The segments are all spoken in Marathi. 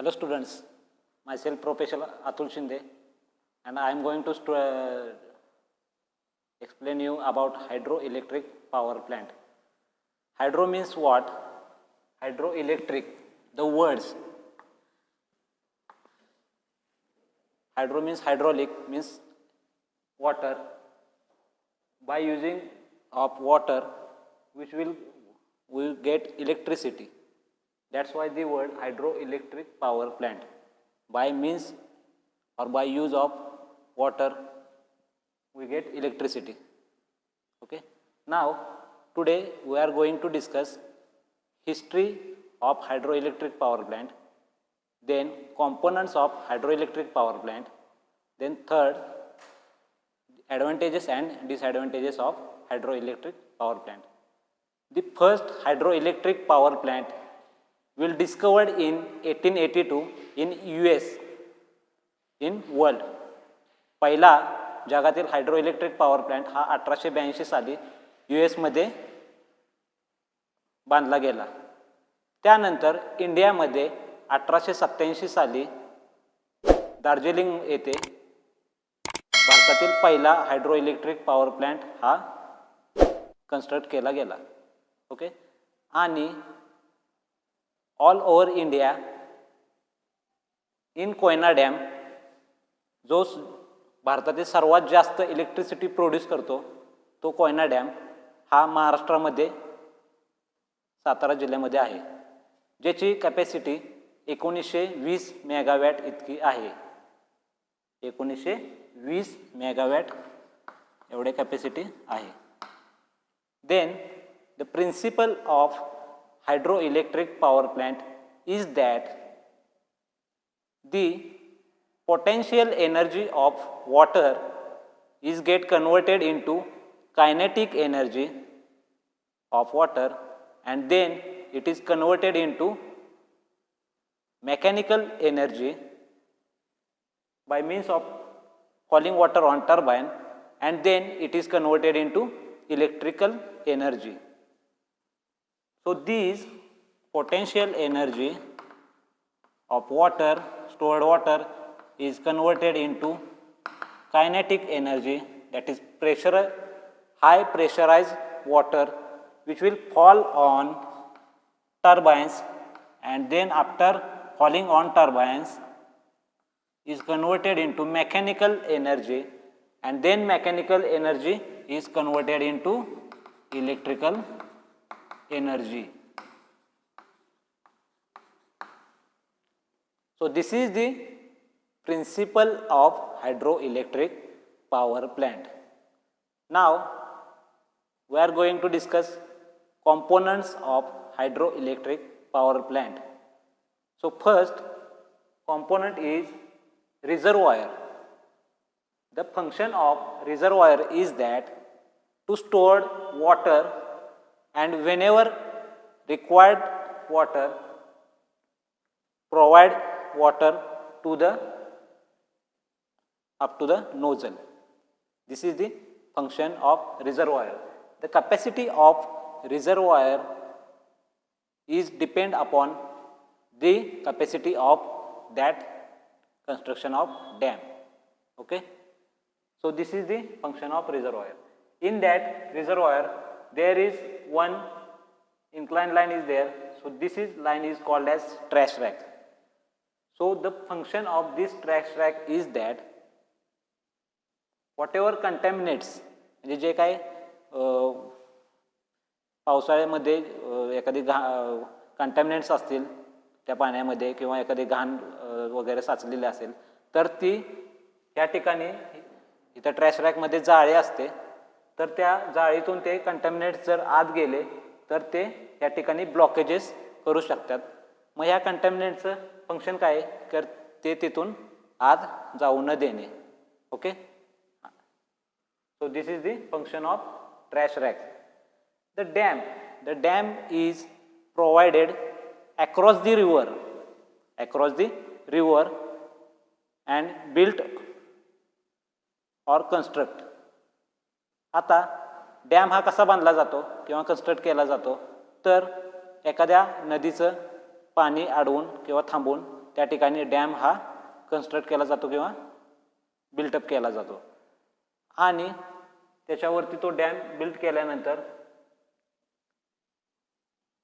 Hello students, myself Professor Atul Shinde and I am going to explain you about hydroelectric power plant. Hydro means what? Hydroelectric, the words. Hydro means hydraulic, means water. By using of water, which will get electricity. That's why the word hydroelectric power plant. By means or by use of water, we get electricity. Okay. Now, today we are going to discuss history of hydroelectric power plant, then components of hydroelectric power plant, then third, advantages and disadvantages of hydroelectric power plant. The first hydroelectric power plant will discovered in 1882 in US in world. पहिला जगातील हायड्रोइलेक्ट्रिक पॉवर प्लांट हा 1882 साली US मध्ये बांधला गेला. त्यानंतर इंडियामध्ये 1887 साली दार्जिलिंग येथे भारतातील पहिला हायड्रोइलेक्ट्रिक पॉवर प्लांट हा कन्स्ट्रक्ट केला गेला. ओके. आणि all over India in Koyna dam जो भारतातील सर्वात जास्त इलेक्ट्रिसिटी प्रोड्यूस करतो तो कोयना डॅम हा महाराष्ट्रामध्ये सातारा जिल्ह्यामध्ये आहे, ज्याची कॅपॅसिटी 1920 मेगावॅट इतकी आहे. 1920 मेगावॅट एवढे कॅपॅसिटी आहे. Then the principal of hydroelectric power plant is that the potential energy of water is get converted into kinetic energy of water and then it is converted into mechanical energy by means of falling water on turbine and then it is converted into electrical energy. So these potential energy of water, stored water, is converted into kinetic energy, that is pressure, high pressurized water which will fall on turbines and then after falling on turbines is converted into mechanical energy and then mechanical energy is converted into electrical energy. So this is the principle of hydroelectric power plant. Now we are going to discuss components of hydroelectric power plant. So first component is reservoir. The function of reservoir is that to store water and whenever required water, provide water to the up to the nozzle. This is the function of reservoir. The capacity of reservoir is depend upon the capacity of that construction of dam. Okay. So this is the function of reservoir. In that reservoir there is one inclined line is there, so this is line is called as trash rack. So the function of this trash rack is that whatever contaminates, म्हणजे जे काय पावसाळ्यामध्ये एखादी कंटॅमिनेट्स असतील त्या पाण्यामध्ये किंवा एखादी घाण वगैरे साचलेली असेल तर ती या ठिकाणी इथं ट्रॅश रॅकमध्ये जाळी असते, तर त्या जाळीतून ते कंटॅमिनेट्स जर आत गेले तर ते या ठिकाणी ब्लॉकेजेस करू शकतात. मग ह्या कंटॅमिनेटचं फंक्शन काय आहे तर ते तिथून आत जाऊ न देणे. Okay. So this is the function of trash rack. The dam is provided across the river and built और कन्स्ट्रक्ट. आता डॅम हा कसा बांधला जातो किंवा कन्स्ट्रक्ट केला जातो तर एखाद्या नदीचं पाणी अडवून किंवा थांबवून त्या ठिकाणी डॅम हा कन्स्ट्रक्ट केला जातो किंवा बिल्टअप केला जातो. आणि त्याच्यावरती तो डॅम बिल्ट केल्यानंतर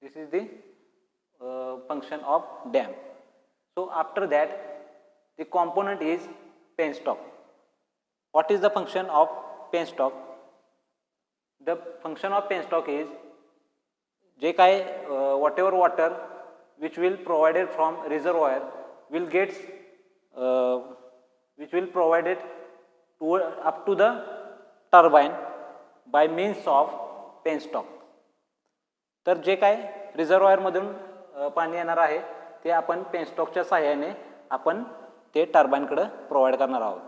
this is the function of dam. So after that the component is penstock. What is the function of penstock? The function of penstock is जे काय whatever water which will provided from reservoir will gets which will provided to up to the turbine by means of penstock. तर जे काय रिझर्वॉयरमधून पाणी येणार आहे ते आपण पेनस्टॉकच्या सहाय्याने आपण ते टर्बाईनकडे प्रोव्हाइड करणार आहोत.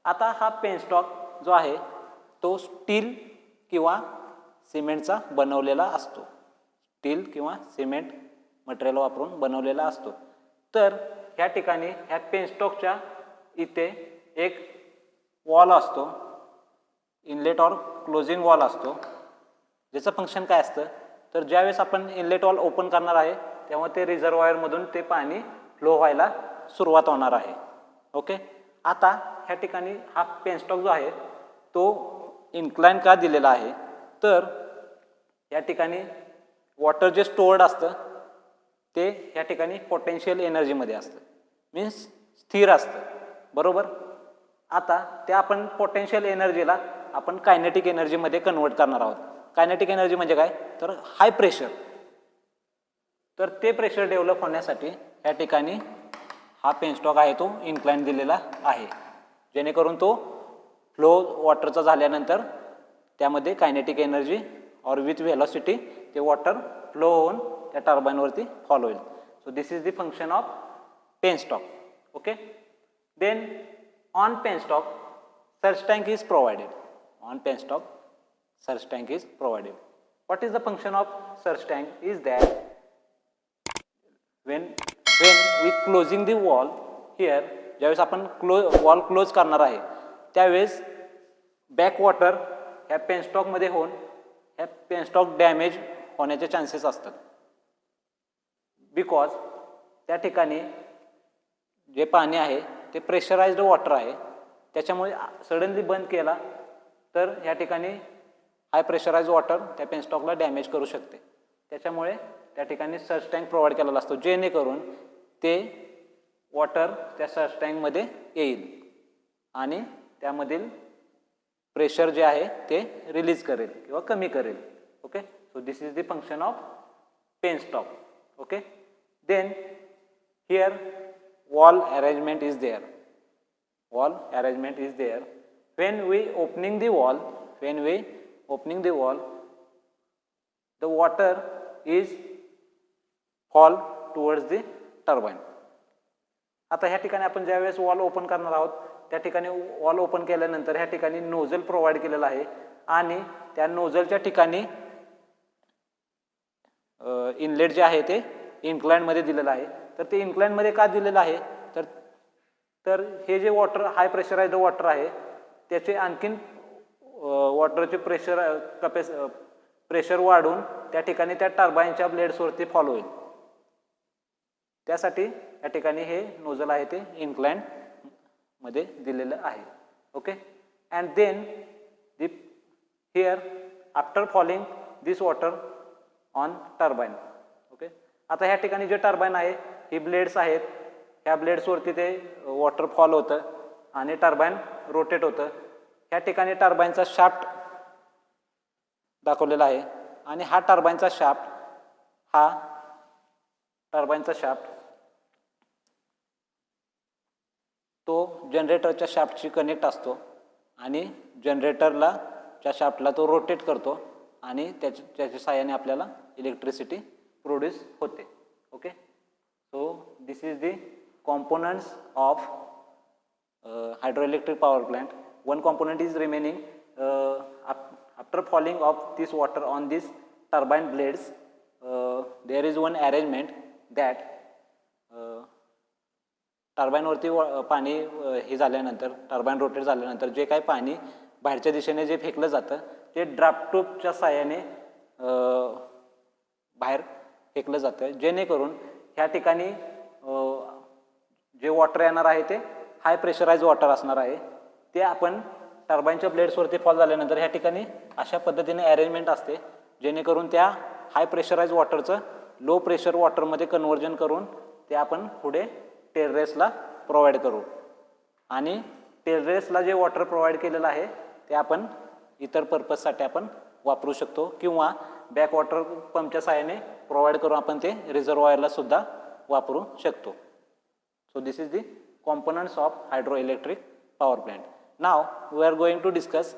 आता हा पेनस्टॉक जो आहे तो स्टील किंवा सिमेंटचा बनवलेला असतो. स्टील किंवा सिमेंट मटेरियल वापरून बनवलेला असतो. तर ह्या ठिकाणी ह्या पेनस्टॉकच्या इथे एक वॉल असतो, इनलेट और क्लोजिंग वॉल असतो, ज्याचं फंक्शन काय असतं तर ज्यावेळेस आपण इनलेट वॉल ओपन करणार आहे तेव्हा ते रिझर्वॉयरमधून ते पाणी फ्लो व्हायला सुरुवात होणार आहे. ओके. आता ह्या ठिकाणी हा पेनस्टॉक जो आहे तो इन्क्लाइन का दिलेला आहे तर या ठिकाणी वॉटर जे स्टोअर्ड असतं ते ह्या ठिकाणी पोटेन्शियल एनर्जीमध्ये असतं, मीन्स स्थिर असतं. बरोबर. आता ते आपण पोटेन्शियल एनर्जीला आपण कायनेटिक एनर्जीमध्ये कन्वर्ट करणार आहोत. कायनेटिक एनर्जी म्हणजे काय तर हाय प्रेशर. तर ते प्रेशर डेव्हलप होण्यासाठी या ठिकाणी हा पेनस्टॉक आहे तो इन्क्लाइन दिलेला आहे, जेणेकरून तो फ्लो वॉटरचा झाल्यानंतर त्यामध्ये कायनेटिक एनर्जी और विथ व्हेलॉसिटी ते वॉटर फ्लो होऊन त्या टर्बाईनवरती फॉल होईल. So this is the function of penstock. Okay. Then on penstock surge tank is provided. On penstock surge tank is provided. What is the function of surge tank is that when we closing the wall here, ज्यावेळेस आपण वॉल क्लोज करणार आहे त्यावेळेस बॅक वॉटर ह्या पेनस्टॉकमध्ये होऊन ह्या पेनस्टॉक डॅमेज होण्याचे चान्सेस असतात. बिकॉज त्या ठिकाणी जे पाणी आहे ते प्रेशराइज्ड वॉटर आहे, त्याच्यामुळे सडनली बंद केला तर ह्या ठिकाणी हाय प्रेशराइज्ड वॉटर त्या पेनस्टॉकला डॅमेज करू शकते. त्याच्यामुळे त्या ठिकाणी सर्ज टँक प्रोव्हाइड केलेला असतो, जेणेकरून ते वॉटर त्या सर्ज टँकमध्ये येईल आणि त्यामधील प्रेशर जे आहे ते रिलीज करेल किंवा कमी करेल. Okay. So this is the function of penstock. Okay. Then here wall arrangement is there. Wall arrangement is there. When we opening the wall, the water is fall towards the turbine. आता ह्या ठिकाणी आपण ज्या वेळेस वॉल ओपन करणार आहोत त्या ठिकाणी वॉल ओपन केल्यानंतर ह्या ठिकाणी नोझल प्रोव्हाइड केलेला आहे आणि त्या नोझलच्या ठिकाणी इनलेट जे आहे ते इन्क्लाइनमध्ये दिलेलं आहे. तर ते इन्क्लाइनमध्ये का दिलेलं आहे तर हे जे वॉटर हाय प्रेशराइज्ड वॉटर आहे त्याचे आणखीन वॉटरचे प्रेशर वाढून त्या ठिकाणी त्या टर्बाईनच्या ब्लेड्सवरती फॉल होईल. त्यासाठी या ठिकाणी हे नोझल आहे ते इन्क्लाइन मध्ये दिलेलं आहे. Okay. And then here after falling this water on turbine. Okay. आता ह्या ठिकाणी जे टर्बाईन आहे ही ब्लेड्स आहेत, ह्या ब्लेड्सवरती ते वॉटर फॉल होतं आणि टर्बाईन रोटेट होतं. ह्या ठिकाणी टर्बाईनचा शाफ्ट दाखवलेला आहे आणि हा टर्बाईनचा शाफ्ट तो जनरेटरच्या शाफ्टशी कनेक्ट असतो आणि जनरेटरला त्या शाफ्टला तो रोटेट करतो आणि त्याच्या सहाय्याने आपल्याला इलेक्ट्रिसिटी प्रोड्यूस होते. Okay. So this is the components of hydroelectric power plant. One component is remaining after falling of this water on these turbine blades. There is one arrangement that turbine वरती पाणी हे झाल्यानंतर टर्बाईन रोटेट झाल्यानंतर जे काही पाणी बाहेरच्या दिशेने जे फेकलं जातं ते ड्राफ्ट ट्यूबच्या सहाय्याने बाहेर फेकलं जातं, जेणेकरून ह्या ठिकाणी जे वॉटर येणार आहे ते हाय प्रेशराइज वॉटर असणार आहे. ते आपण टर्बाईनच्या ब्लेड्सवरती फॉल झाल्यानंतर ह्या ठिकाणी अशा पद्धतीने अरेंजमेंट असते जेणेकरून त्या हाय प्रेशराइज वॉटरचं लो प्रेशर वॉटरमध्ये कन्वर्जन करून ते आपण पुढे टेरेसला प्रोव्हाइड करू. आणि टेरेसला जे वॉटर प्रोव्हाइड केलेलं आहे ते आपण इतर पर्पजसाठी आपण वापरू शकतो किंवा बॅक वॉटर पंपच्या सहाय्याने प्रोव्हाइड करून आपण ते रिझर्वॉयरला सुद्धा वापरू शकतो. So this is the components of hydroelectric power plant. Now we are going to discuss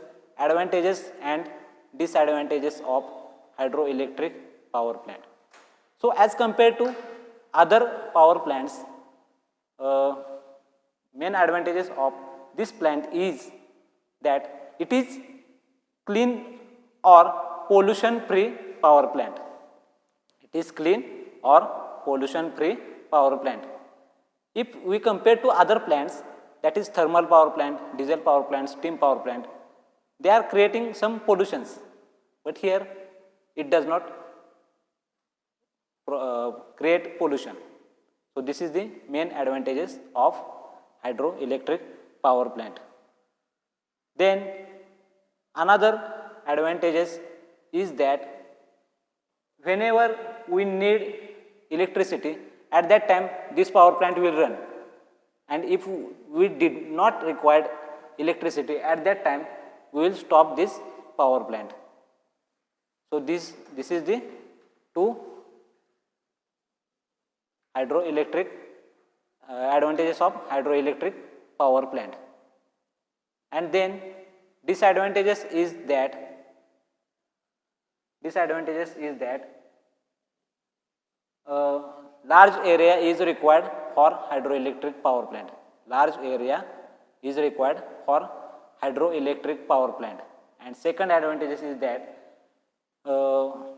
advantages and disadvantages of hydroelectric power plant. So as compared to other power plants, main advantages of this plant is that it is clean or pollution free power plant. It is clean or pollution free power plant. If we compare to other plants, that is thermal power plant, diesel power plant, steam power plant, they are creating some pollutions, but here it does not create pollution. So this is the main advantages of hydroelectric power plant. Then another advantages is that whenever we need electricity, at that time this power plant will run, and if we did not require electricity at that time, we will stop this power plant. So this is the two hydroelectric advantages of hydroelectric power plant. And then disadvantages is that large area is required for hydroelectric power plant. Large area is required for hydroelectric power plant. And second advantages is that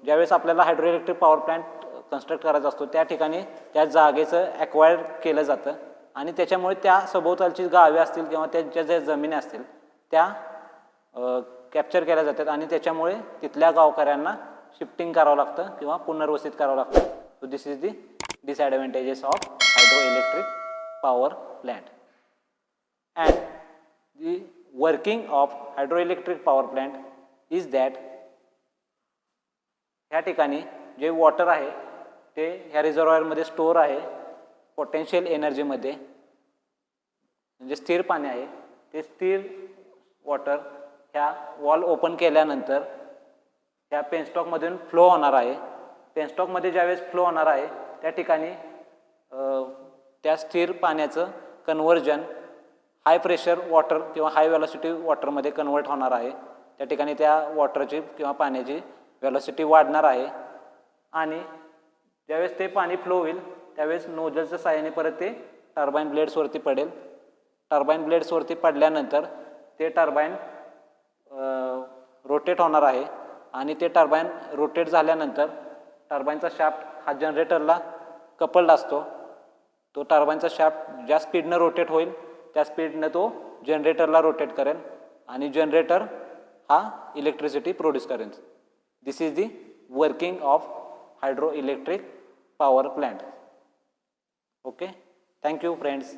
ज्यावेळेस आपल्याला हायड्रोइलेक्ट्रिक पॉवर प्लांट कन्स्ट्रक्ट करायचा असतो त्या ठिकाणी त्या जागेचं ॲक्वायर केलं जातं आणि त्याच्यामुळे त्या सभोवतालची गावे असतील किंवा त्यांच्या ज्या जमिनी असतील त्या कॅप्चर केल्या जातात आणि त्याच्यामुळे तिथल्या गावकऱ्यांना शिफ्टिंग करावं लागतं किंवा पुनर्वसित करावं लागतं. So this is the disadvantages of hydroelectric power plant. And the working of hydroelectric power plant is that ह्या ठिकाणी जे वॉटर आहे ते ह्या रिझर्वॉयरमध्ये स्टोअर आहे पोटेन्शियल एनर्जीमध्ये, म्हणजे स्थिर पाणी आहे. ते स्थिर वॉटर ह्या वॉल ओपन केल्यानंतर ह्या पेनस्टॉकमधून फ्लो होणार आहे. पेनस्टॉकमध्ये ज्यावेळेस फ्लो होणार आहे त्या ठिकाणी त्या स्थिर पाण्याचं कन्वर्जन हाय प्रेशर वॉटर किंवा हाय वेलॉसिटी वॉटरमध्ये कन्वर्ट होणार आहे. त्या ठिकाणी त्या वॉटरची किंवा पाण्याची वेलॉसिटी वाढणार आहे आणि ज्यावेळेस ते पाणी फ्लो होईल त्यावेळेस नोजलच्या साहाय्याने परत ते टर्बाईन ब्लेड्सवरती पडेल. टर्बाईन ब्लेड्सवरती पडल्यानंतर ते टर्बाईन रोटेट होणार आहे आणि ते टर्बाईन रोटेट झाल्यानंतर टर्बाईनचा शाफ्ट हा जनरेटरला कपल्ड असतो. तो टर्बाईनचा शाफ्ट ज्या स्पीडनं रोटेट होईल त्या स्पीडनं तो जनरेटरला रोटेट करेल आणि जनरेटर हा इलेक्ट्रिसिटी प्रोड्यूस करेल. This is the working of hydroelectric power plant. Okay, thank you friends.